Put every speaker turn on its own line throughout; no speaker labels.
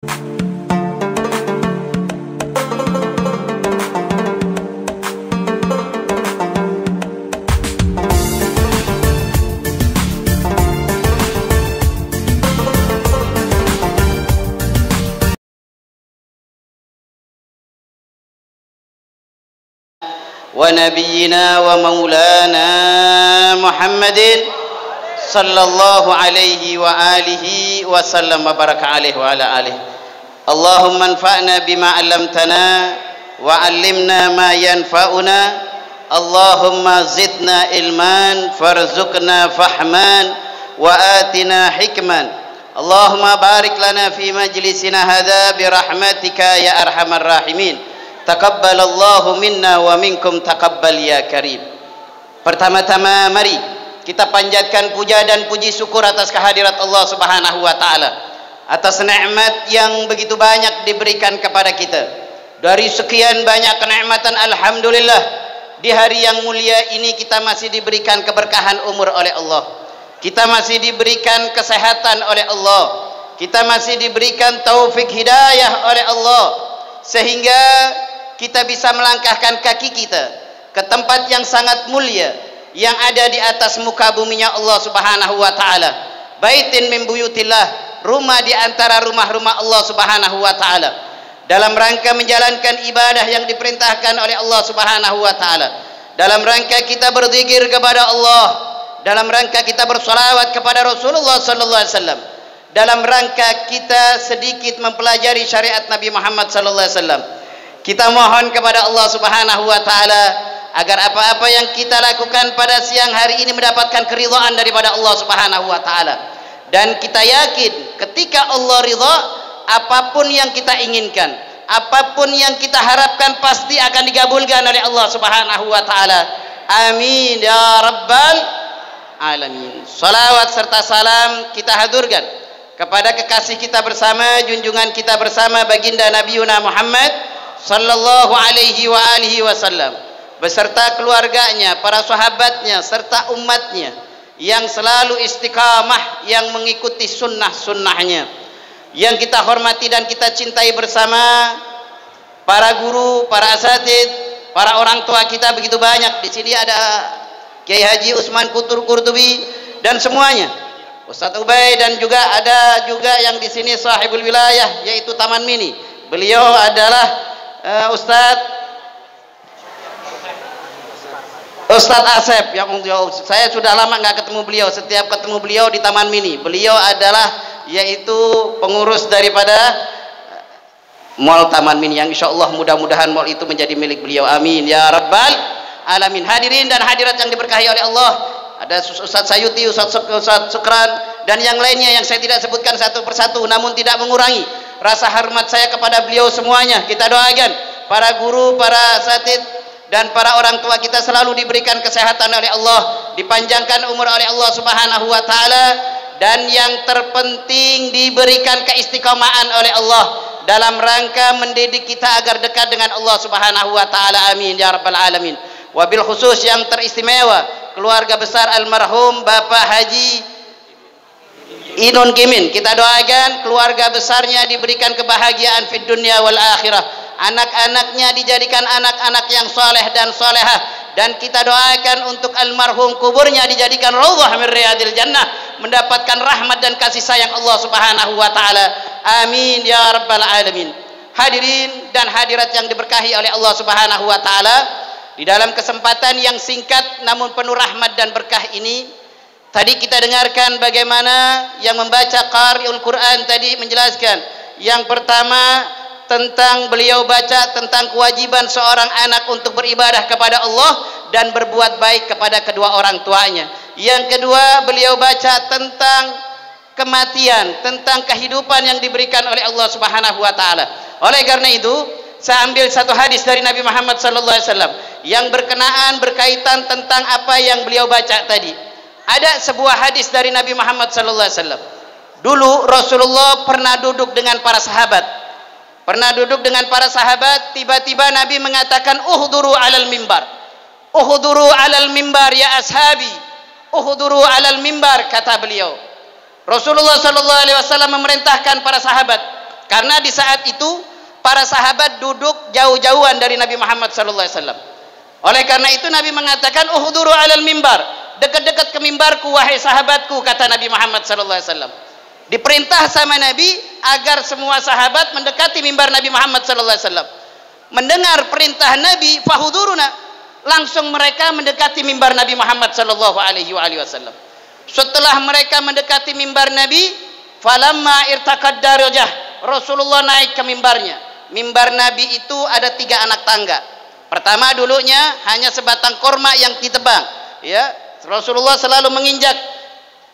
ونبينا ومولانا محمد صلى الله عليه وآله وسلم وبارك عليه وعلى آله. اللهم انفعنا بما علمتنا وعلمنا ما ينفعنا. اللهم زدنا علما فارزقنا فهما وآتنا حكما. اللهم بارك لنا في مجلسنا هذا برحمتك يا أرحم الراحمين. Taqabbalallahu minna wa minkum taqabbal ya karim. Pertama-tama mari kita panjatkan puja dan puji syukur atas kehadirat Allah Subhanahu wa taala, atas nikmat yang begitu banyak diberikan kepada kita. Dari sekian banyak kenikmatan, alhamdulillah, di hari yang mulia ini kita masih diberikan keberkahan umur oleh Allah. Kita masih diberikan kesehatan oleh Allah. Kita masih diberikan taufik hidayah oleh Allah, sehingga kita bisa melangkahkan kaki kita ke tempat yang sangat mulia yang ada di atas muka buminya Allah Subhanahu wa taala. Baitin min buyutillah, rumah di antara rumah-rumah Allah Subhanahu wa taala, dalam rangka menjalankan ibadah yang diperintahkan oleh Allah Subhanahu wa taala, dalam rangka kita berzikir kepada Allah, dalam rangka kita bersolawat kepada Rasulullah sallallahu alaihi wasallam, dalam rangka kita sedikit mempelajari syariat Nabi Muhammad sallallahu alaihi wasallam. Kita mohon kepada Allah Subhanahu wa taala agar apa-apa yang kita lakukan pada siang hari ini mendapatkan keridhaan daripada Allah Subhanahu wa taala. Dan kita yakin ketika Allah ridha, apapun yang kita inginkan, apapun yang kita harapkan pasti akan dikabulkan oleh Allah Subhanahu wa taala. Amin ya rabbal alamin. Salawat serta salam kita haturkan kepada kekasih kita bersama, junjungan kita bersama, baginda Nabiuna Muhammad sallallahu alaihi wa alihi wasallam, beserta keluarganya, para sahabatnya, serta umatnya yang selalu istiqamah, yang mengikuti sunnah-sunnahnya. Yang kita hormati dan kita cintai bersama para guru, para asatid, para orang tua kita begitu banyak. Di sini ada Kiai Haji Usman Qurtubi dan semuanya, Ustadz Ubay, dan juga ada juga yang di sini sahibul wilayah, yaitu Taman Mini. Beliau adalah Ustadz Asep, yang saya sudah lama nggak ketemu beliau. Setiap ketemu beliau di Taman Mini, beliau adalah yaitu pengurus daripada Mall Taman Mini, yang insya Allah mudah-mudahan mall itu menjadi milik beliau. Amin ya rabbal alamin. Hadirin dan hadirat yang diberkahi oleh Allah, ada Ustadz Sayuti, Ustadz Sukran, dan yang lainnya yang saya tidak sebutkan satu persatu, namun tidak mengurangi rasa hormat saya kepada beliau semuanya. Kita doakan para guru, para asatid, dan para orang tua kita selalu diberikan kesehatan oleh Allah, dipanjangkan umur oleh Allah Subhanahu wa taala, dan yang terpenting diberikan keistiqomahan oleh Allah dalam rangka mendidik kita agar dekat dengan Allah Subhanahu wa taala. Amin ya rabbal alamin. Wabil khusus yang teristimewa keluarga besar almarhum Bapak Haji Inun Kimin, kita doakan keluarga besarnya diberikan kebahagiaan fid dunya wal akhirah, anak-anaknya dijadikan anak-anak yang soleh dan solehah, dan kita doakan untuk almarhum kuburnya dijadikan raudhah min riyadil jannah, mendapatkan rahmat dan kasih sayang Allah Subhanahu wa taala. Amin ya rabbal alamin. Hadirin dan hadirat yang diberkahi oleh Allah Subhanahu wa taala, di dalam kesempatan yang singkat namun penuh rahmat dan berkah ini, tadi kita dengarkan bagaimana yang membaca Qari'ul Quran tadi menjelaskan. Yang pertama tentang beliau baca tentang kewajiban seorang anak untuk beribadah kepada Allah dan berbuat baik kepada kedua orang tuanya. Yang kedua beliau baca tentang kematian, tentang kehidupan yang diberikan oleh Allah Subhanahu wa taala. Oleh karena itu, saya ambil satu hadis dari Nabi Muhammad sallallahu alaihi wasallam yang berkaitan tentang apa yang beliau baca tadi. Ada sebuah hadis dari Nabi Muhammad sallallahu alaihi wasallam. Dulu Rasulullah pernah duduk dengan para sahabat. Tiba-tiba Nabi mengatakan, "Uhduru 'alal mimbar. Uhduru 'alal mimbar ya ashabi. Uhduru 'alal mimbar," kata beliau. Rasulullah sallallahu alaihi wasallam memerintahkan para sahabat Karena di saat itu para sahabat duduk jauh-jauhan dari Nabi Muhammad sallallahu alaihi wasallam. Oleh karena itu Nabi mengatakan uhduru alal mimbar, dekat-dekat ke mimbarku wahai sahabatku, kata Nabi Muhammad sallallahu alaihi wasallam. Diperintah sama Nabi agar semua sahabat mendekati mimbar Nabi Muhammad sallallahu alaihi wasallam. Mendengar perintah Nabi, fahuduruna, langsung mereka mendekati mimbar Nabi Muhammad sallallahu alaihi wasallam. Setelah mereka mendekati mimbar Nabi, falamma irtaqad darajah, Rasulullah naik ke mimbarnya. Mimbar Nabi itu ada 3 anak tangga. Pertama dulunya hanya sebatang korma yang ditebang, ya. Rasulullah selalu menginjak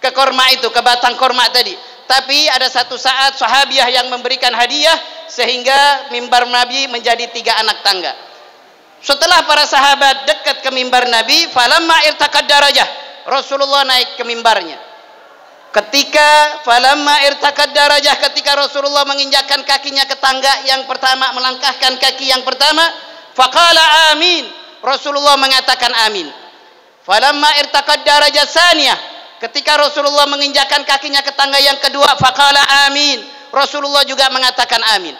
ke korma itu, ke batang korma tadi. Tapi ada satu saat sahabiah yang memberikan hadiah sehingga mimbar Nabi menjadi 3 anak tangga. Setelah para sahabat dekat ke mimbar Nabi, falamma irtaqad darajah, Rasulullah naik ke mimbarnya. Ketika falamma irtaqad darajah, ketika Rasulullah menginjakkan kakinya ke tangga yang pertama, melangkahkan kaki yang pertama, faqala amin, Rasulullah mengatakan amin. Falamma irtaqad darajah saniyah, ketika Rasulullah menginjakkan kakinya ke tangga yang kedua, faqala amin, Rasulullah juga mengatakan amin.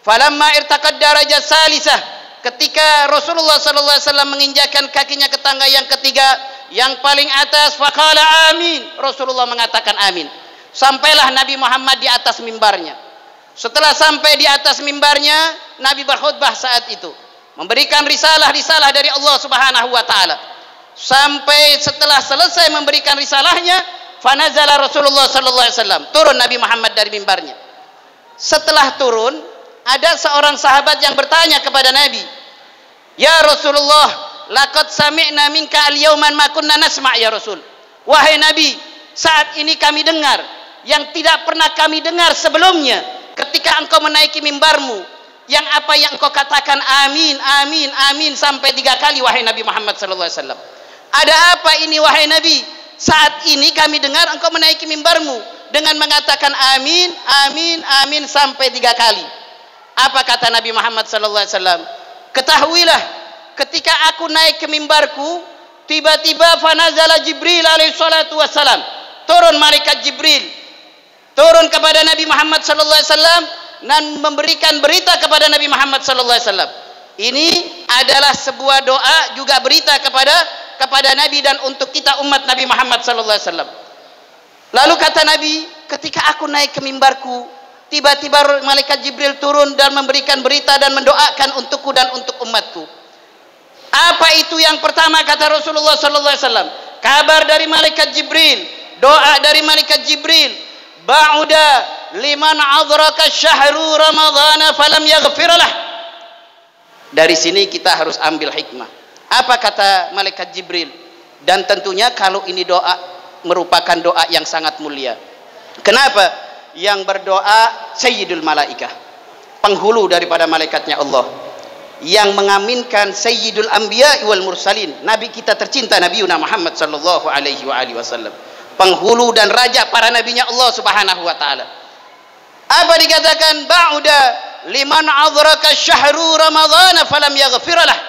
Falamma irtaqad darajah salisah, ketika Rasulullah sallallahu alaihi wasallam menginjakkan kakinya ke tangga yang ketiga, yang paling atas, faqala amin, Rasulullah mengatakan amin. Sampailah Nabi Muhammad di atas mimbarnya. Setelah sampai di atas mimbarnya, Nabi berkhutbah saat itu, memberikan risalah-risalah dari Allah Subhanahu wa taala. Sampai setelah selesai memberikan risalahnya, fanazala Rasulullah sallallahu alaihi wasallam, turun Nabi Muhammad dari mimbarnya. Setelah turun, ada seorang sahabat yang bertanya kepada Nabi, "Ya Rasulullah, laqad sami'na minka al-yawman ma kunna nasma' ya Rasul." Wahai Nabi, saat ini kami dengar yang tidak pernah kami dengar sebelumnya ketika engkau menaiki mimbarmu, yang apa yang engkau katakan amin, amin, amin sampai 3 kali wahai Nabi Muhammad sallallahu alaihi wasallam. Ada apa ini wahai Nabi? Saat ini kami dengar engkau menaiki mimbarmu dengan mengatakan amin, amin, amin sampai 3 kali. Apa kata Nabi Muhammad sallallahu alaihi wasallam? Ketahuilah, ketika aku naik ke mimbarku, tiba-tiba fanazala Jibril alaihi salatu wassalam, turun malaikat Jibril, turun kepada Nabi Muhammad sallallahu alaihi wasallam dan memberikan berita kepada Nabi Muhammad sallallahu alaihi wasallam. Ini adalah sebuah doa juga berita kepada Nabi dan untuk kita umat Nabi Muhammad sallallahu alaihi wasallam. Lalu kata Nabi, ketika aku naik ke mimbarku, tiba-tiba malaikat Jibril turun dan memberikan berita dan mendoakan untukku dan untuk umatku. Apa itu yang pertama kata Rasulullah sallallahu alaihi wasallam? Kabar dari malaikat Jibril, doa dari malaikat Jibril, ba'uda liman adraka syahru ramadhana falam yaghfirlah. Dari sini kita harus ambil hikmah. Apa kata malaikat Jibril? Dan tentunya kalau ini doa merupakan doa yang sangat mulia. Kenapa? Yang berdoa Sayyidul Malaikah, penghulu daripada malaikatnya Allah, yang mengaminkan Sayyidul Anbiya wal Mursalin, Nabi kita tercinta Nabiuna Muhammad sallallahu alaihi wasallam, penghulu dan raja para nabinya Allah Subhanahu wa taala. Apa dikatakan? Ba'uda liman adraka syahru ramadhana falam yaghfirlah.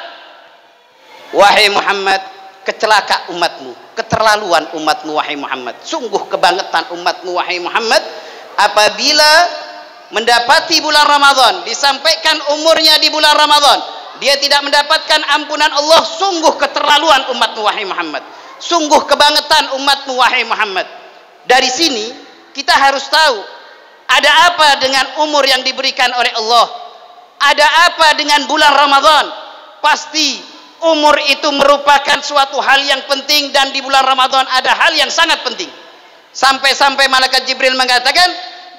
Wahai Muhammad, kecelaka umatmu, keterlaluan umatmu wahai Muhammad, sungguh kebangetan umatmu wahai Muhammad, apabila mendapati bulan Ramadan, disampaikan umurnya di bulan Ramadan, dia tidak mendapatkan ampunan Allah. Sungguh keterlaluan umatmu wahai Muhammad, sungguh kebangetan umatmu wahai Muhammad. Dari sini kita harus tahu, ada apa dengan umur yang diberikan oleh Allah, ada apa dengan bulan Ramadan. Pasti umur itu merupakan suatu hal yang penting, dan di bulan Ramadan ada hal yang sangat penting. Sampai-sampai malaikat Jibril mengatakan,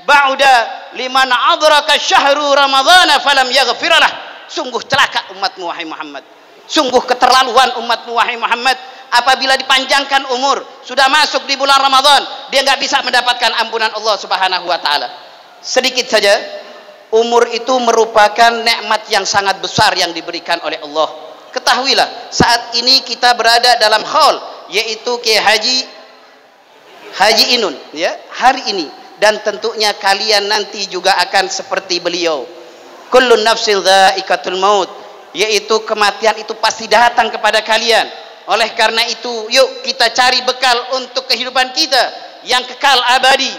ba'uda liman adraka syahru ramadhana falam yaghfirlah. Sungguh celaka umatmu wahai Muhammad, sungguh keterlaluan umatmu wahai Muhammad, apabila dipanjangkan umur, sudah masuk di bulan Ramadan, dia nggak bisa mendapatkan ampunan Allah Subhanahu wa taala. Sedikit saja, umur itu merupakan nikmat yang sangat besar yang diberikan oleh Allah. Ketahuilah, saat ini kita berada dalam haul, yaitu Kiai Haji Inun, ya, hari ini, dan tentunya kalian nanti juga akan seperti beliau. Kullun nafsin dha'iqatul maut, yaitu kematian itu pasti datang kepada kalian. Oleh karena itu, yuk kita cari bekal untuk kehidupan kita yang kekal abadi.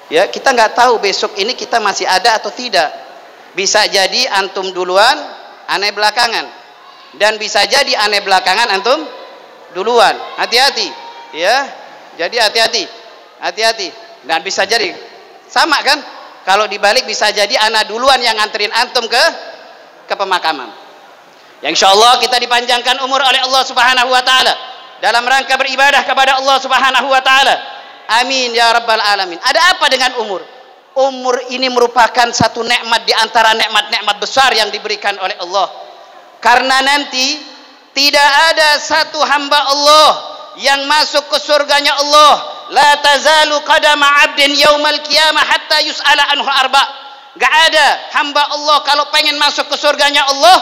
Ya, kita nggak tahu besok ini kita masih ada atau tidak. Bisa jadi antum duluan, ane belakangan. Dan bisa jadi ane belakangan, antum duluan. Hati-hati, ya. Jadi hati-hati, hati-hati. Dan bisa jadi sama kan? Kalau dibalik bisa jadi ana duluan yang nganterin antum ke pemakaman. Yang insyaallah kita dipanjangkan umur oleh Allah Subhanahu wa taala dalam rangka beribadah kepada Allah Subhanahu wa taala. Amin ya rabbal alamin. Ada apa dengan umur? Umur ini merupakan satu nikmat di antara nikmat-nikmat besar yang diberikan oleh Allah. Karena nanti tidak ada satu hamba Allah yang masuk ke surganya Allah. La tazalu qadama 'abdin yaumal qiyamah hatta yus'ala anhu arba. Enggak ada hamba Allah kalau pengen masuk ke surganya Allah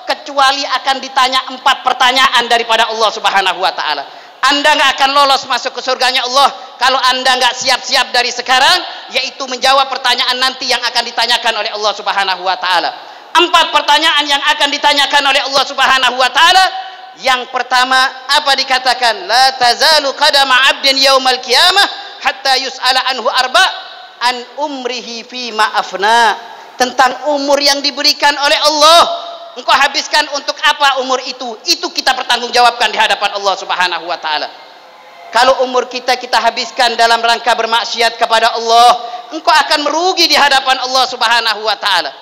kecuali akan ditanya 4 pertanyaan daripada Allah Subhanahu wa taala. Anda nggak akan lolos masuk ke surganya Allah kalau Anda nggak siap-siap dari sekarang, yaitu menjawab pertanyaan nanti yang akan ditanyakan oleh Allah Subhanahu wa taala. 4 pertanyaan yang akan ditanyakan oleh Allah Subhanahu wa taala. Yang pertama, apa dikatakan? La tazalu qadama 'abdin yaumal qiyamah hatta yus'ala anhu arba an umrihi fi ma afna. Tentang umur yang diberikan oleh Allah. Engkau habiskan untuk apa umur itu? Itu kita pertanggungjawabkan di hadapan Allah Subhanahu wa taala. Kalau umur kita habiskan dalam rangka bermaksiat kepada Allah, engkau akan merugi di hadapan Allah Subhanahu wa taala.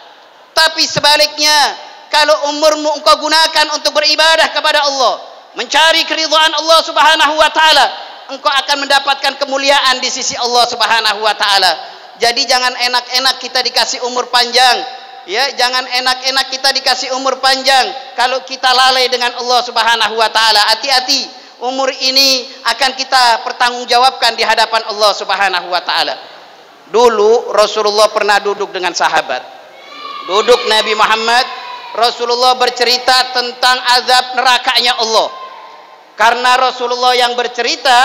Tapi sebaliknya, kalau umurmu engkau gunakan untuk beribadah kepada Allah, mencari keridhaan Allah Subhanahu wa taala, engkau akan mendapatkan kemuliaan di sisi Allah Subhanahu wa taala. Jadi jangan enak-enak kita dikasih umur panjang. Ya, jangan enak-enak kita dikasih umur panjang kalau kita lalai dengan Allah Subhanahu wa taala. Hati-hati, umur ini akan kita pertanggungjawabkan di hadapan Allah Subhanahu wa taala. Dulu Rasulullah pernah duduk dengan sahabat. Duduk Nabi Muhammad, Rasulullah bercerita tentang azab nerakanya Allah. Karena Rasulullah yang bercerita,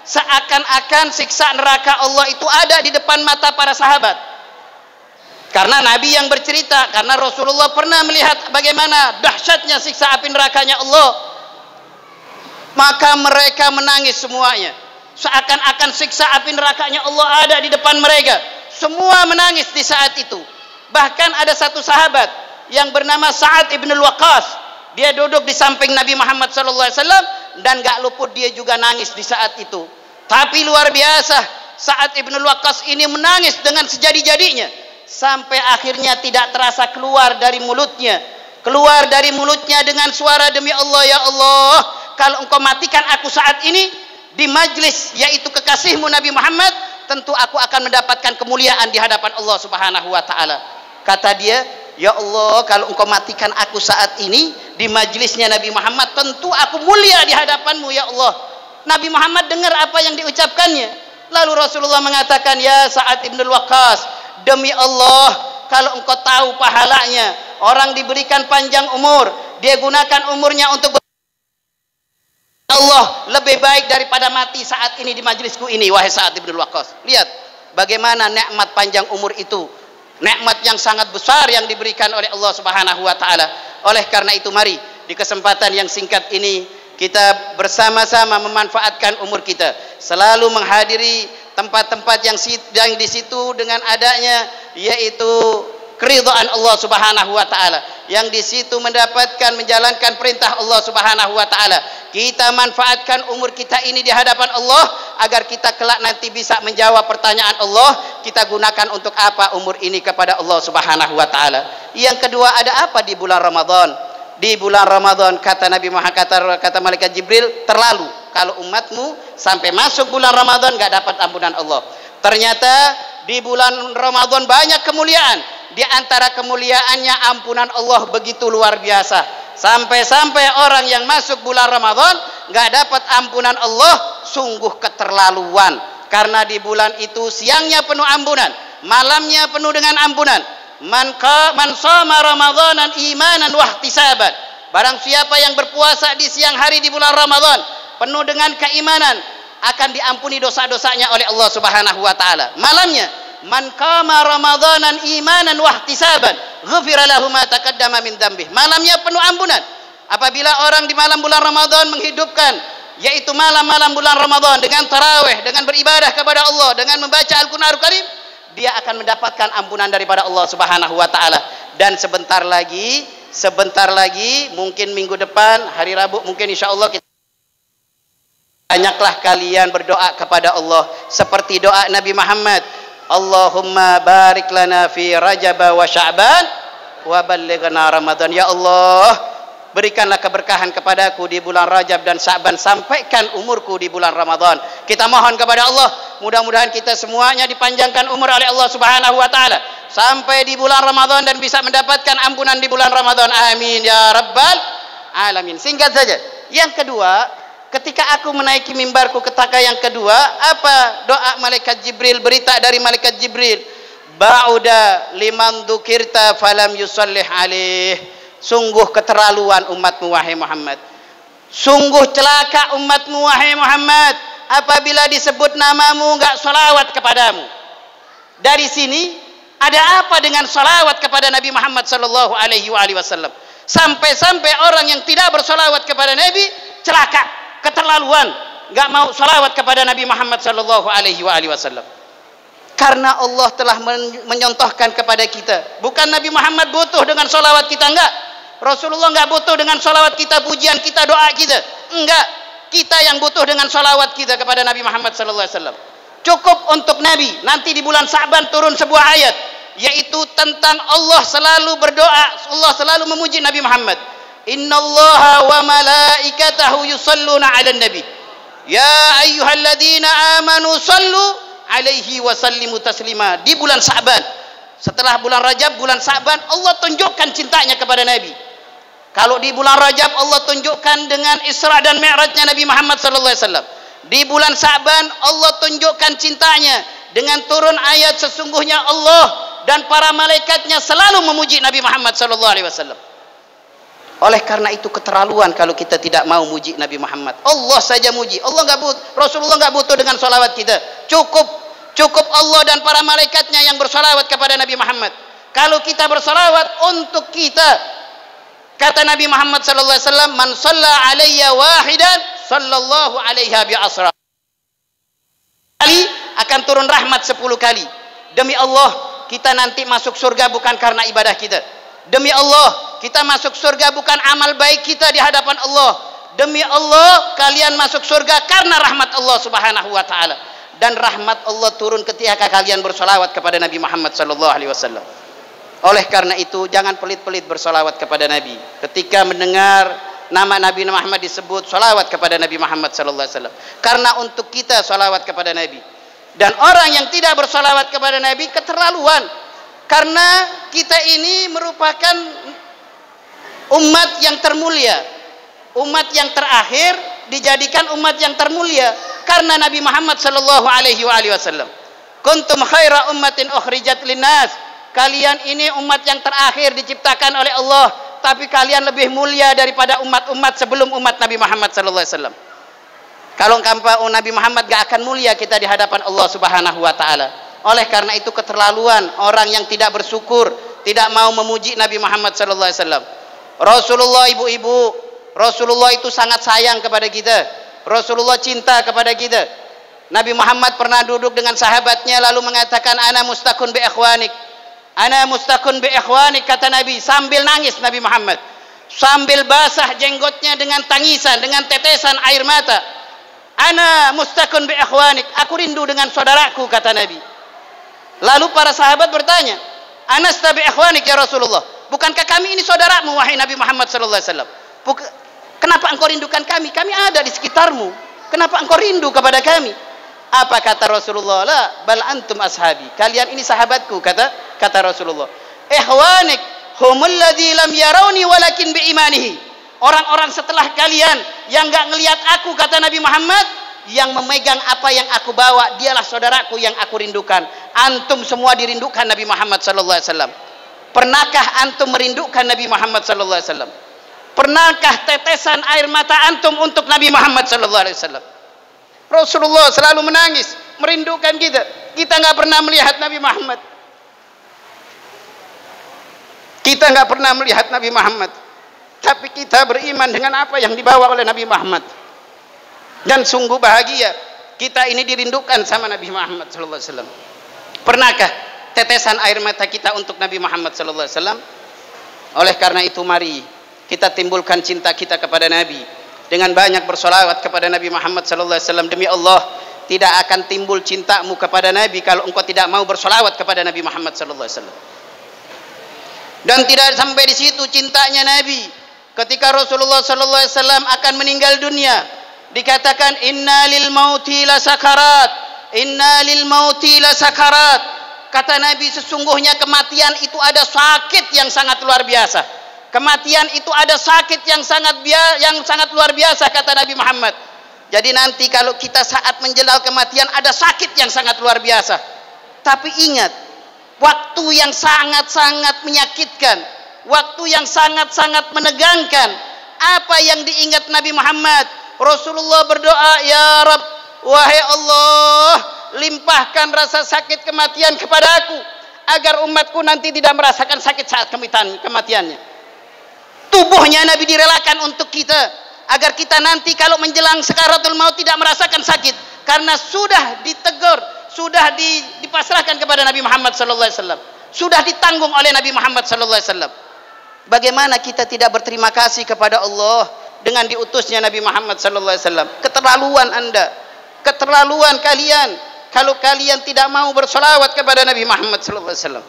seakan-akan siksa neraka Allah itu ada di depan mata para sahabat. Karena Nabi yang bercerita, karena Rasulullah pernah melihat bagaimana dahsyatnya siksa api nerakanya Allah, maka mereka menangis semuanya. Seakan-akan siksa api nerakanya Allah ada di depan mereka. Semua menangis di saat itu. Bahkan ada satu sahabat yang bernama Sa'ad ibn al-Waqqas. Dia duduk di samping Nabi Muhammad SAW dan gak luput dia juga nangis di saat itu. Tapi luar biasa, Sa'ad ibn al-Waqqas ini menangis dengan sejadi-jadinya. Sampai akhirnya tidak terasa keluar dari mulutnya dengan suara, demi Allah ya Allah, kalau engkau matikan aku saat ini di majlis yaitu kekasihmu Nabi Muhammad, tentu aku akan mendapatkan kemuliaan di hadapan Allah Subhanahu wa taala. Kata dia, ya Allah, kalau engkau matikan aku saat ini di majlisnya Nabi Muhammad, tentu aku mulia di hadapanmu ya Allah. Nabi Muhammad dengar apa yang diucapkannya. Lalu Rasulullah mengatakan, ya Sa'ad ibn al-Waqqas, demi Allah, kalau engkau tahu pahalanya, orang diberikan panjang umur, dia gunakan umurnya untuk Allah lebih baik daripada mati saat ini di majlisku ini, wahai Sa'ad ibn al-Waqqas. Lihat bagaimana nikmat panjang umur itu, nikmat yang sangat besar yang diberikan oleh Allah Subhanahu wa taala. Oleh karena itu, mari di kesempatan yang singkat ini kita bersama-sama memanfaatkan umur kita, selalu menghadiri tempat-tempat yang di situ dengan adanya yaitu keridhaan Allah Subhanahu wa taala, yang di situ mendapatkan menjalankan perintah Allah Subhanahu wa taala. Kita manfaatkan umur kita ini di hadapan Allah agar kita kelak nanti bisa menjawab pertanyaan Allah, kita gunakan untuk apa umur ini kepada Allah Subhanahu wa taala. Yang kedua, ada apa di bulan Ramadan? Di bulan Ramadan, kata Nabi Muhammad, kata malaikat Jibril, terlalu kalau umatmu sampai masuk bulan Ramadan gak dapat ampunan Allah. Ternyata di bulan Ramadan banyak kemuliaan. Di antara kemuliaannya ampunan Allah begitu luar biasa. Sampai-sampai orang yang masuk bulan Ramadan gak dapat ampunan Allah, sungguh keterlaluan. Karena di bulan itu siangnya penuh ampunan, malamnya penuh dengan ampunan. Man shoma Ramadanan imanan wa ihtisaban. Barang siapa yang berpuasa di siang hari di bulan Ramadan penuh dengan keimanan, akan diampuni dosa-dosanya oleh Allah Subhanahu wa taala. Malamnya, man qama Ramadanan imanan wa ihtisaban, ghufira lahu ma taqaddama min dzambih. Malamnya penuh ampunan. Apabila orang di malam bulan Ramadan menghidupkan yaitu malam-malam bulan Ramadan, dengan tarawih, dengan beribadah kepada Allah, dengan membaca Al-Qur'anul Karim, dia akan mendapatkan ampunan daripada Allah Subhanahu wa taala. Dan sebentar lagi mungkin minggu depan hari Rabu mungkin insyaallah kita banyaklah kalian berdoa kepada Allah seperti doa Nabi Muhammad, Allahumma barik lana fi Rajab wa Sya'ban wa ballighna Ramadan. Ya Allah, berikanlah keberkahan kepadaku di bulan Rajab dan Sya'ban, sampaikan umurku di bulan Ramadan. Kita mohon kepada Allah, mudah-mudahan kita semuanya dipanjangkan umur oleh Allah Subhanahu wa taala sampai di bulan Ramadan dan bisa mendapatkan ampunan di bulan Ramadan. Amin ya rabbal alamin. Singkat saja. Yang kedua, ketika aku menaiki mimbarku ketika yang kedua, apa doa malaikat Jibril, berita dari malaikat Jibril? Ba'uda liman dzukirta falam yusallih alaih. Sungguh keterlaluan umatmu wahai Muhammad. Sungguh celaka umatmu wahai Muhammad apabila disebut namamu enggak salawat kepadamu. Dari sini ada apa dengan salawat kepada Nabi Muhammad sallallahu alaihi wasallam? Sampai-sampai orang yang tidak bersalawat kepada Nabi celaka, keterlaluan, enggak mau salawat kepada Nabi Muhammad sallallahu alaihi wasallam. Karena Allah telah menyontohkan kepada kita, bukan Nabi Muhammad butuh dengan salawat kita, enggak. Rasulullah enggak butuh dengan salawat kita, pujian kita, doa kita, enggak. Kita yang butuh dengan salawat kita kepada Nabi Muhammad sallallahu alaihi wasallam. Cukup untuk Nabi. Nanti di bulan Sa'ban turun sebuah ayat, yaitu tentang Allah selalu berdoa, Allah selalu memuji Nabi Muhammad. Innallaha wa malaikatahu yusalluna 'alan nabi. Ya ayyuhalladzina amanu sallu alaihi wa sallimu taslima. Di bulan Sa'ban, setelah bulan Rajab, bulan Sa'ban, Allah tunjukkan cintanya kepada Nabi. Kalau di bulan Rajab Allah tunjukkan dengan Isra dan Mi'rajnya Nabi Muhammad sallallahu alaihi wasallam. Di bulan Sa'ban Allah tunjukkan cintanya dengan turun ayat sesungguhnya Allah dan para malaikatnya selalu memuji Nabi Muhammad sallallahu alaihi wasallam. Oleh karena itu keterlaluan kalau kita tidak mau muji Nabi Muhammad. Allah saja muji. Allah enggak butuh, Rasulullah enggak butuh dengan salawat kita. Cukup Allah dan para malaikatnya yang bersalawat kepada Nabi Muhammad. Kalau kita bersalawat untuk kita, kata Nabi Muhammad sallallahu alaihi wasallam, man shalla alayya wahidan sallallahu alaiha bi asra. Kali akan turun rahmat 10 kali. Demi Allah, kita nanti masuk surga bukan karena ibadah kita. Demi Allah, kita masuk surga bukan amal baik kita di hadapan Allah. Demi Allah, kalian masuk surga karena rahmat Allah Subhanahu wa taala. Dan rahmat Allah turun ketika kalian bersolawat kepada Nabi Muhammad sallallahu alaihi wasallam. Oleh karena itu, jangan pelit-pelit bersolawat kepada Nabi. Ketika mendengar nama Nabi Muhammad disebut, solawat kepada Nabi Muhammad sallallahu alaihi wasallam. Karena untuk kita solawat kepada Nabi. Dan orang yang tidak bersolawat kepada Nabi keterlaluan. Karena kita ini merupakan umat yang termulia, umat yang terakhir dijadikan umat yang termulia karena Nabi Muhammad sallallahu alaihi wasallam. Kuntum khaira ummatin ukhrijat linnas. Kalian ini umat yang terakhir diciptakan oleh Allah, tapi kalian lebih mulia daripada umat-umat sebelum umat Nabi Muhammad sallallahu alaihi wasallam. Kalau tanpa Nabi Muhammad gak akan mulia kita di hadapan Allah Subhanahu wa taala. Oleh karena itu keterlaluan orang yang tidak bersyukur, tidak mau memuji Nabi Muhammad sallallahu alaihi wasallam. Rasulullah, ibu-ibu, Rasulullah itu sangat sayang kepada kita. Rasulullah cinta kepada kita. Nabi Muhammad pernah duduk dengan sahabatnya lalu mengatakan, ana mustaqun bi ikhwanik. Ana mustaqun bi ikhwanik, kata Nabi sambil nangis Nabi Muhammad. Sambil basah jenggotnya dengan tangisan, dengan tetesan air mata. Ana mustaqun bi ikhwanik, aku rindu dengan saudaraku, kata Nabi. Lalu para sahabat bertanya, anasta bi ikhwanik ya Rasulullah? Bukankah kami ini saudaramu wahai Nabi Muhammad sallallahu alaihi wasallam? Kenapa engkau rindukan kami? Kami ada di sekitarmu. Kenapa engkau rindu kepada kami? Apa kata Rasulullah? La bal antum ashabi. Kalian ini sahabatku, kata Rasulullah. Ikhwanik humul ladzi lam yarawni walakin bi imanihi. Orang-orang setelah kalian yang enggak ngelihat aku, kata Nabi Muhammad, yang memegang apa yang aku bawa, dialah saudaraku yang aku rindukan. Antum semua dirindukan Nabi Muhammad sallallahu alaihi wasallam. Pernahkah antum merindukan Nabi Muhammad sallallahu alaihi wasallam? Pernahkah tetesan air mata antum untuk Nabi Muhammad sallallahu alaihi wasallam? Rasulullah selalu menangis, merindukan kita. Kita enggak pernah melihat Nabi Muhammad. Kita enggak pernah melihat Nabi Muhammad. Tapi kita beriman dengan apa yang dibawa oleh Nabi Muhammad. Dan sungguh bahagia kita ini dirindukan sama Nabi Muhammad sallallahu alaihi wasallam. Pernahkah tetesan air mata kita untuk Nabi Muhammad sallallahu alaihi wasallam? Oleh karena itu mari kita timbulkan cinta kita kepada Nabi dengan banyak bersolawat kepada Nabi Muhammad sallallahu alaihi wasallam. Demi Allah, tidak akan timbul cintamu kepada Nabi kalau engkau tidak mau bersolawat kepada Nabi Muhammad sallallahu alaihi wasallam. Dan tidak sampai di situ cintanya Nabi. Ketika Rasulullah sallallahu alaihi wasallam akan meninggal dunia, dikatakan inna lil mauti la sakarat, inna lil mauti la sakarat. Kata Nabi, sesungguhnya kematian itu ada sakit yang sangat luar biasa. Kematian itu ada sakit yang sangat luar biasa, kata Nabi Muhammad. Jadi nanti kalau kita saat menjelang kematian ada sakit yang sangat luar biasa. Tapi ingat, waktu yang sangat-sangat menyakitkan, waktu yang sangat-sangat menegangkan. Apa yang diingat Nabi Muhammad? Rasulullah berdoa, ya Rabb, wahai Allah, limpahkan rasa sakit kematian kepada aku, agar umatku nanti tidak merasakan sakit saat kematiannya. Tubuhnya Nabi direlakan untuk kita, agar kita nanti kalau menjelang sakaratul maut tidak merasakan sakit, karena sudah ditegur, sudah dipasrahkan kepada Nabi Muhammad sallallahu alaihi wasallam, sudah ditanggung oleh Nabi Muhammad sallallahu alaihi wasallam. Bagaimana kita tidak berterima kasih kepada Allah dengan diutusnya Nabi Muhammad sallallahu alaihi wasallam? Keterlaluan Anda, keterlaluan kalian kalau kalian tidak mau bersolawat kepada Nabi Muhammad sallallahu alaihi wasallam.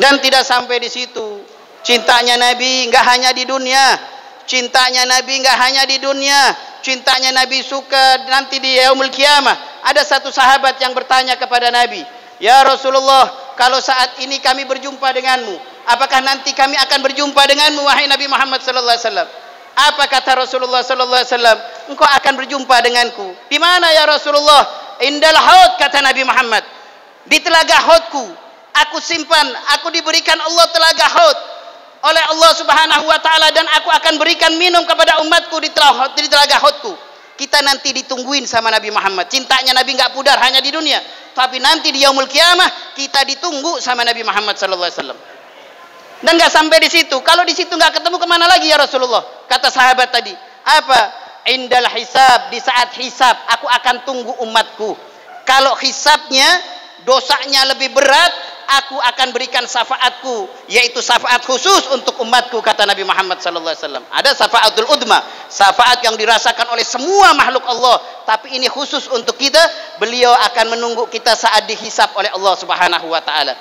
Dan tidak sampai di situ, cintanya Nabi enggak hanya di dunia, cintanya Nabi enggak hanya di dunia, cintanya Nabi suka nanti di yaumul kiamah. Ada satu sahabat yang bertanya kepada Nabi, ya Rasulullah, kalau saat ini kami berjumpa denganmu, apakah nanti kami akan berjumpa denganmu wahai Nabi Muhammad sallallahu alaihi wasallam? Apa kata Rasulullah sallallahu alaihi wasallam? Engkau akan berjumpa denganku. Di mana ya Rasulullah? Indal haud, kata Nabi Muhammad. Di telaga haudku. Aku simpan, aku diberikan Allah telaga haud oleh Allah Subhanahu wa taala, dan aku akan berikan minum kepada umatku di telaga haudku. Kita nanti ditungguin sama Nabi Muhammad. Cintanya Nabi enggak pudar hanya di dunia, tapi nanti di yaumul kiamah kita ditunggu sama Nabi Muhammad sallallahu alaihi wasallam. Dan enggak sampai di situ. Kalau di situ enggak ketemu, kemana lagi ya Rasulullah? Kata sahabat tadi, apa? Indal hisab, di saat hisab aku akan tunggu umatku. Kalau hisabnya, dosanya lebih berat, aku akan berikan syafaatku, yaitu syafaat khusus untuk umatku, kata Nabi Muhammad sallallahu alaihi wasallam. Ada syafaatul udma, syafaat yang dirasakan oleh semua makhluk Allah, tapi ini khusus untuk kita. Beliau akan menunggu kita saat dihisab oleh Allah Subhanahu wa taala.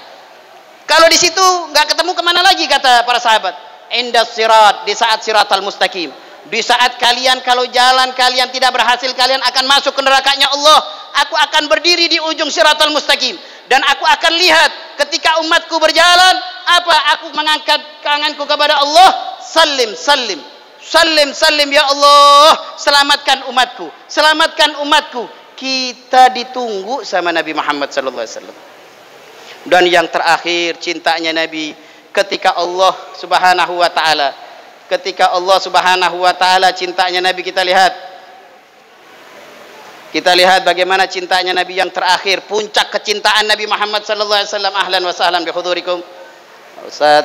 Kalau di situ enggak ketemu, kemana lagi, kata para sahabat? Indas sirat, di saat siratal mustaqim. Di saat kalian kalau jalan kalian tidak berhasil, kalian akan masuk ke nerakanya Allah. Aku akan berdiri di ujung siratal mustaqim, dan aku akan lihat ketika umatku berjalan, apa? Aku mengangkat tanganku kepada Allah, salim salim, salim salim, ya Allah, selamatkan umatku, selamatkan umatku. Kita ditunggu sama Nabi Muhammad sallallahu alaihi wasallam. Dan yang terakhir, cintanya Nabi ketika Allah Subhanahu wa taala, ketika Allah Subhanahu wa taala cintanya Nabi, kita lihat bagaimana cintanya Nabi yang terakhir, puncak kecintaan Nabi Muhammad sallallahu alaihi wasallam. Ahlan wa sahlan bi hudurikum Ustaz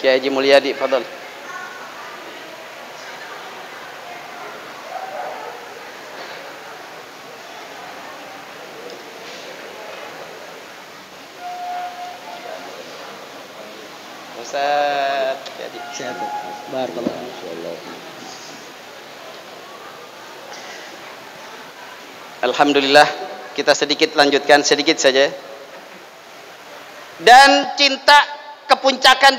Kiai Haji Mulyadi, fadhal. Ustaz jadi siapa? Barakallahu insyaallah. Alhamdulillah, kita sedikit lanjutkan, sedikit saja. Dan cinta, kepuncakan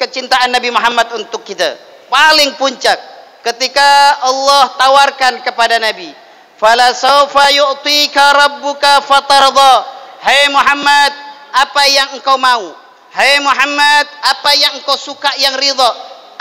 kecintaan Nabi Muhammad untuk kita, paling puncak ketika Allah tawarkan kepada Nabi, fala saufa yu'tika rabbuka fatardha. Hai Muhammad, apa yang engkau mau? Hai Muhammad, apa yang engkau suka, yang ridha,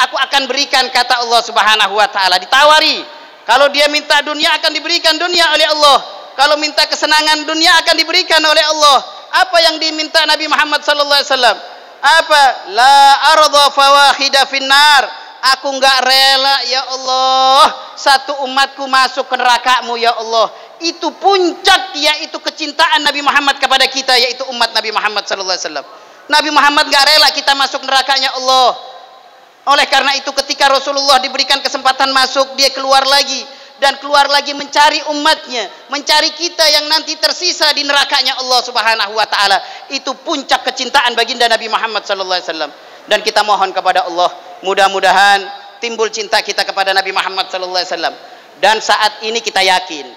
aku akan berikan, kata Allah Subhanahu wa taala. Ditawari, kalau dia minta dunia akan diberikan dunia oleh Allah, kalau minta kesenangan dunia akan diberikan oleh Allah. Apa yang diminta Nabi Muhammad sallallahu alaihi wasallam? Apa? La arda fawahida finnar. Aku enggak rela ya Allah satu umatku masuk ke neraka-Mu ya Allah. Itu puncak, yaitu kecintaan Nabi Muhammad kepada kita, yaitu umat Nabi Muhammad sallallahu alaihi wasallam. Nabi Muhammad enggak rela kita masuk nerakanya Allah. Oleh karena itu ketika Rasulullah diberikan kesempatan masuk, dia keluar lagi dan keluar lagi mencari umatnya, mencari kita yang nanti tersisa di nerakanya Allah Subhanahu wa taala. Itu puncak kecintaan baginda Nabi Muhammad sallallahu alaihi wasallam. Dan kita mohon kepada Allah, mudah-mudahan timbul cinta kita kepada Nabi Muhammad sallallahu alaihi wasallam. Dan saat ini kita yakin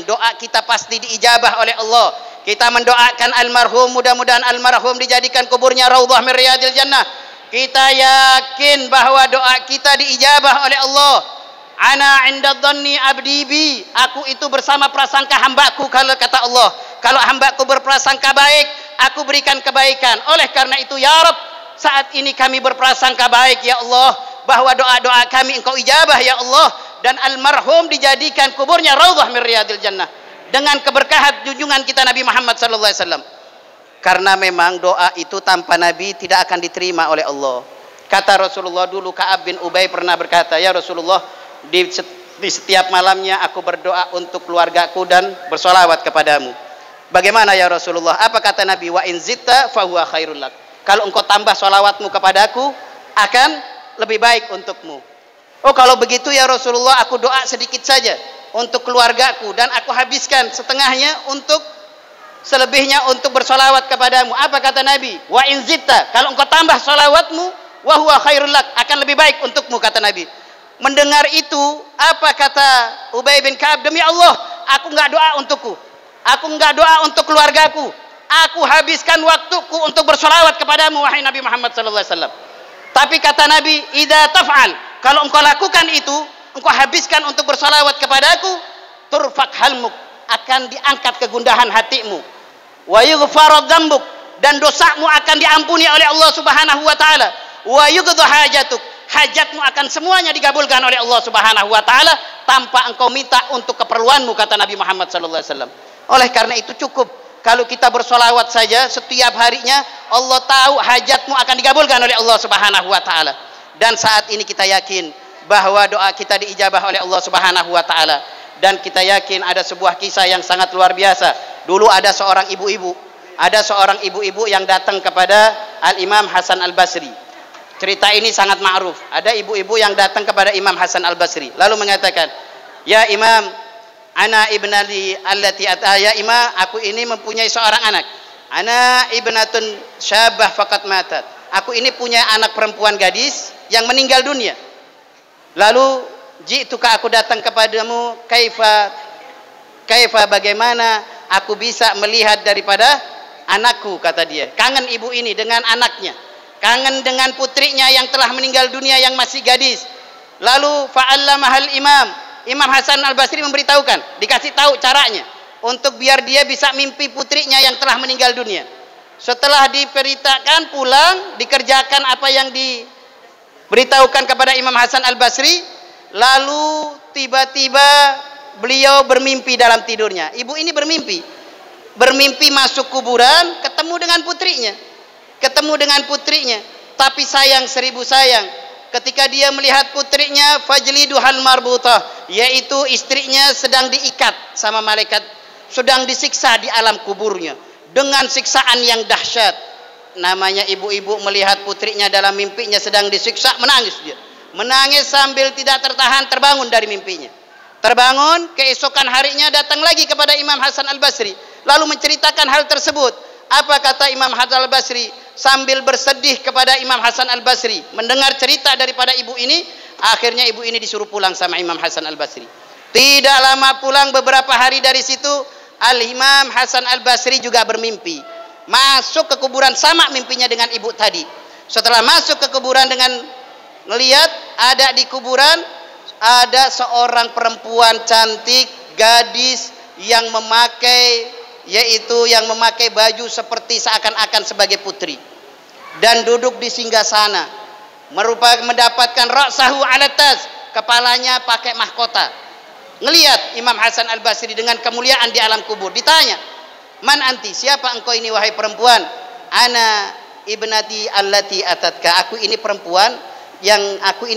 doa kita pasti diijabah oleh Allah. Kita mendoakan almarhum, mudah-mudahan almarhum dijadikan kuburnya raudhah min riyadil jannah. Kita yakin bahwa doa kita diijabah oleh Allah. Ana inda dhanni abdi bi, aku itu bersama prasangka hambaku, kalau kata Allah. Kalau hambaku berprasangka baik, aku berikan kebaikan. Oleh karena itu ya Rabb, saat ini kami berprasangka baik ya Allah, bahwa doa-doa kami Engkau ijabah ya Allah, dan almarhum dijadikan kuburnya raudhah min riyadil jannah dengan keberkahan junjungan kita Nabi Muhammad sallallahu alaihi wasallam. Karena memang doa itu tanpa Nabi tidak akan diterima oleh Allah. Kata Rasulullah dulu, Ka'ab bin Ubay pernah berkata, ya Rasulullah, di setiap malamnya aku berdoa untuk keluargaku dan bersolawat kepadamu. Bagaimana ya Rasulullah? Apa kata Nabi? Wa in zitta fahuwa khairul lak. Kalau engkau tambah solawatmu kepadaku, akan lebih baik untukmu. Oh kalau begitu ya Rasulullah, aku doa sedikit saja untuk keluargaku dan aku habiskan setengahnya untuk selebihnya untuk bersolawat kepadamu. Apa kata Nabi? Wa in zitta, kalau engkau tambah solawatmu, wa huwa khairul lak, akan lebih baik untukmu, kata Nabi. Mendengar itu, apa kata Ubay bin Ka'ab? Demi Allah, aku enggak doa untukku, aku enggak doa untuk keluargaku, aku habiskan waktuku untuk bersolawat kepadamu wahai Nabi Muhammad sallallahu alaihi wasallam. Tapi kata Nabi, idza taf'al, kalau engkau lakukan itu, engkau habiskan untuk bersolawat kepadaku, turfak halmuk, akan diangkat kegundahan hatimu, wa yughfaru dzambuk, dan dosamu akan diampuni oleh Allah Subhanahu wa taala, wa yuqda hajatuk, hajatmu akan semuanya dikabulkan oleh Allah Subhanahu wa taala tanpa engkau minta untuk keperluanmu, kata Nabi Muhammad sallallahu alaihi wasallam. Oleh karena itu cukup kalau kita bersolawat saja setiap harinya, Allah tahu hajatmu akan dikabulkan oleh Allah Subhanahu wa taala. Dan saat ini kita yakin bahwa doa kita diijabah oleh Allah Subhanahu wa taala. Dan kita yakin ada sebuah kisah yang sangat luar biasa. Dulu ada seorang ibu-ibu yang datang kepada Al-Imam Hasan Al-Basri. Cerita ini sangat ma'ruf. Ada ibu-ibu yang datang kepada Imam Hasan Al-Basri lalu mengatakan, "Ya Imam, ana ibnati allati ataya Imam, aku ini mempunyai seorang anak. Ana ibnatun syabah faqat matat. Aku ini punya anak perempuan gadis yang meninggal dunia. Lalu ji'tuka, aku datang kepadamu, kaifa bagaimana aku bisa melihat daripada anakku," kata dia. Kangen ibu ini dengan anaknya, kangen dengan putrinya yang telah meninggal dunia yang masih gadis. Lalu fa'allamahal Imam Hasan Al-Basri memberitahukan, dikasih tahu caranya untuk biar dia bisa mimpi putrinya yang telah meninggal dunia. Setelah diberitakan pulang, dikerjakan apa yang diberitahukan kepada Imam Hasan Al-Basri, lalu tiba-tiba beliau bermimpi dalam tidurnya. Ibu ini bermimpi masuk kuburan, ketemu dengan putrinya. Tapi sayang seribu sayang, ketika dia melihat putrinya, fajliduhal marbutah, yaitu istrinya sedang diikat sama malaikat, sedang disiksa di alam kuburnya dengan siksaan yang dahsyat. Namanya ibu-ibu melihat putrinya dalam mimpinya sedang disiksa, menangis sambil tidak tertahan, terbangun dari mimpinya. Terbangun, keesokan harinya datang lagi kepada Imam Hasan Al-Basri lalu menceritakan hal tersebut. Apa kata Imam Hasan Al-Basri sambil bersedih kepada Imam Hasan Al-Basri mendengar cerita daripada ibu ini? Akhirnya ibu ini disuruh pulang sama Imam Hasan Al-Basri. Tidak lama pulang, beberapa hari dari situ Al-Imam Hasan Al-Basri juga bermimpi masuk ke kuburan, sama mimpinya dengan ibu tadi. Setelah masuk ke kuburan, dengan melihat ada di kuburan ada seorang perempuan cantik, gadis yang memakai baju seperti seakan-akan sebagai putri dan duduk di singgasana, mendapatkan ra'sahu 'ala tas, kepalanya pakai mahkota. Ngelihat Imam Hasan Al-Basri dengan kemuliaan di alam kubur, ditanya, "Man anti, siapa engkau ini wahai perempuan?" "Ana ibnati allati atatka, aku ini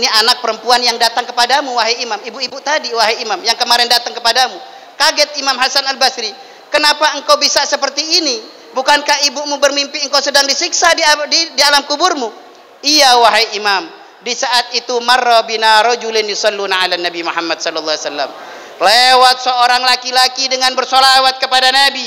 anak perempuan yang datang kepadamu wahai Imam." Ibu-ibu tadi wahai Imam yang kemarin datang kepadamu. Kaget Imam Hasan Al-Basri, "Kenapa engkau bisa seperti ini? Bukankah ibumu bermimpi engkau sedang disiksa di alam kuburmu?" Iya wahai imam. Di saat itu marra bina rajulin yusalluna ala Nabi Muhammad sallallahu alaihi wasallam. Lewat seorang laki-laki dengan bersolawat kepada Nabi.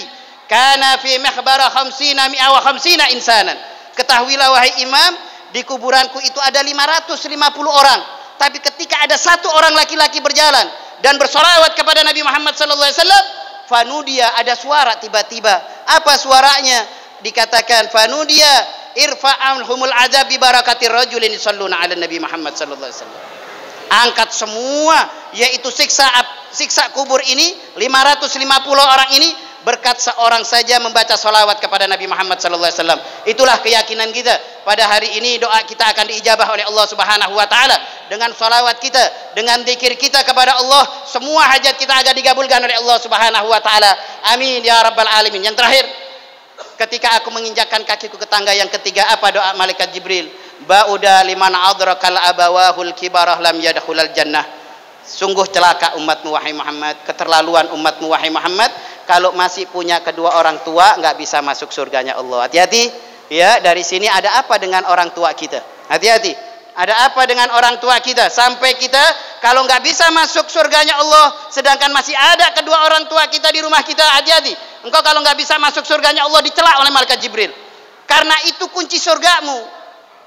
Kana fi makhbara 50 mi'a wa 50 insanan. Ketahuilah wahai imam, di kuburanku itu ada 550 orang. Tapi ketika ada satu orang laki-laki berjalan dan bersolawat kepada Nabi Muhammad sallallahu alaihi wasallam, fanudia, ada suara tiba-tiba. Apa suaranya? Dikatakan fanudia irfa'anhumul azab bi barakatir rajulin yusalluna ala Nabi Muhammad sallallahu alaihi wasallam. Angkat semua, yaitu siksa kubur ini, 550 orang ini berkat seorang saja membaca salawat kepada Nabi Muhammad sallallahu alaihi wasallam. Itulah keyakinan kita. Pada hari ini doa kita akan diijabah oleh Allah Subhanahu wa taala dengan salawat kita, dengan zikir kita kepada Allah, semua hajat kita akan digabulkan oleh Allah Subhanahu wa taala. Amin ya rabbal alamin. Yang terakhir, ketika aku menginjakkan kakiku ke tangga yang ketiga, apa doa malaikat Jibril? Ba'uda liman adrakal abawahul kibarah lam yadkhulal jannah. Sungguh celaka umatmu wahai Muhammad, keterlaluan umatmu wahai Muhammad, kalau masih punya kedua orang tua nggak bisa masuk surganya Allah. Hati-hati ya, dari sini ada apa dengan orang tua kita? Hati-hati, ada apa dengan orang tua kita sampai kita kalau nggak bisa masuk surganya Allah, sedangkan masih ada kedua orang tua kita di rumah kita. Hati-hati, engkau kalau nggak bisa masuk surganya Allah dicela oleh malaikat Jibril, karena itu kunci surgamu.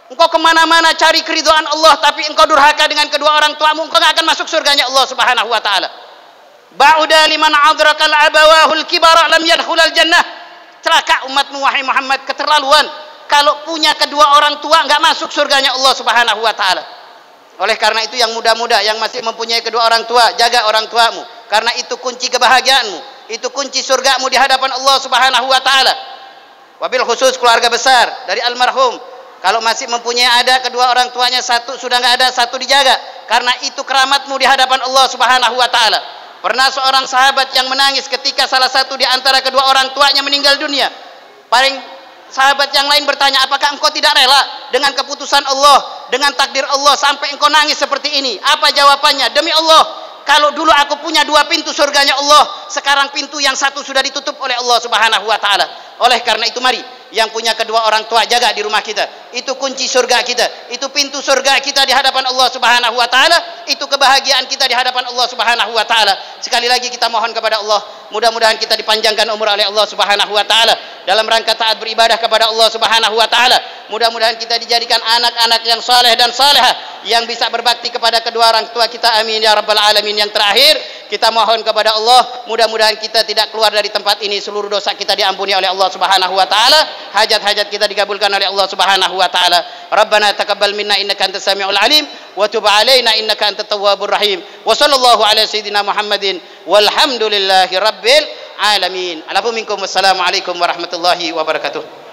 Engkau kemana-mana cari keridhaan Allah, tapi engkau durhaka dengan kedua orang tuamu, engkau nggak akan masuk surganya Allah Subhanahu wa taala. Ba'uda liman adrakal abawahul kibara lam yadkhulal jannah. Celaka umatmu wahai Muhammad, keterlaluan. Kalau punya kedua orang tua nggak masuk surganya Allah Subhanahu wa taala. Oleh karena itu yang muda-muda yang masih mempunyai kedua orang tua, jaga orang tuamu, karena itu kunci kebahagiaanmu, itu kunci surgamu di hadapan Allah Subhanahu wa taala. Wabil khusus keluarga besar dari almarhum, kalau masih mempunyai ada kedua orang tuanya, satu sudah nggak ada, satu dijaga, karena itu keramatmu di hadapan Allah Subhanahu wa taala. Pernah seorang sahabat yang menangis ketika salah satu di antara kedua orang tuanya meninggal dunia. Paling sahabat yang lain bertanya, apakah engkau tidak rela dengan keputusan Allah, dengan takdir Allah sampai engkau nangis seperti ini? Apa jawabannya? Demi Allah, kalau dulu aku punya dua pintu surganya Allah, sekarang pintu yang satu sudah ditutup oleh Allah Subhanahu wa taala. Oleh karena itu mari yang punya kedua orang tua jaga di rumah kita. Itu kunci surga kita, itu pintu surga kita di hadapan Allah Subhanahu wa taala, itu kebahagiaan kita di hadapan Allah Subhanahu wa taala. Sekali lagi kita mohon kepada Allah, mudah-mudahan kita dipanjangkan umur oleh Allah Subhanahu wa taala dalam rangka taat beribadah kepada Allah Subhanahu wa taala. Mudah-mudahan kita dijadikan anak-anak yang saleh dan salehah yang bisa berbakti kepada kedua orang tua kita. Amin ya rabbal alamin. Yang terakhir, kita mohon kepada Allah, mudah-mudahan kita tidak keluar dari tempat ini, seluruh dosa kita diampuni oleh Allah Subhanahu wa taala, hajat-hajat kita dikabulkan oleh Allah Subhanahu wa taala. Rabbana taqabbal minna innaka antas samiul alim wa tub alaina innaka antat tawwabur rahim. Wa sallallahu ala sayidina Muhammadin walhamdulillahi rabbil alamin. Alafu minkum wassalamu alaikum warahmatullahi wabarakatuh.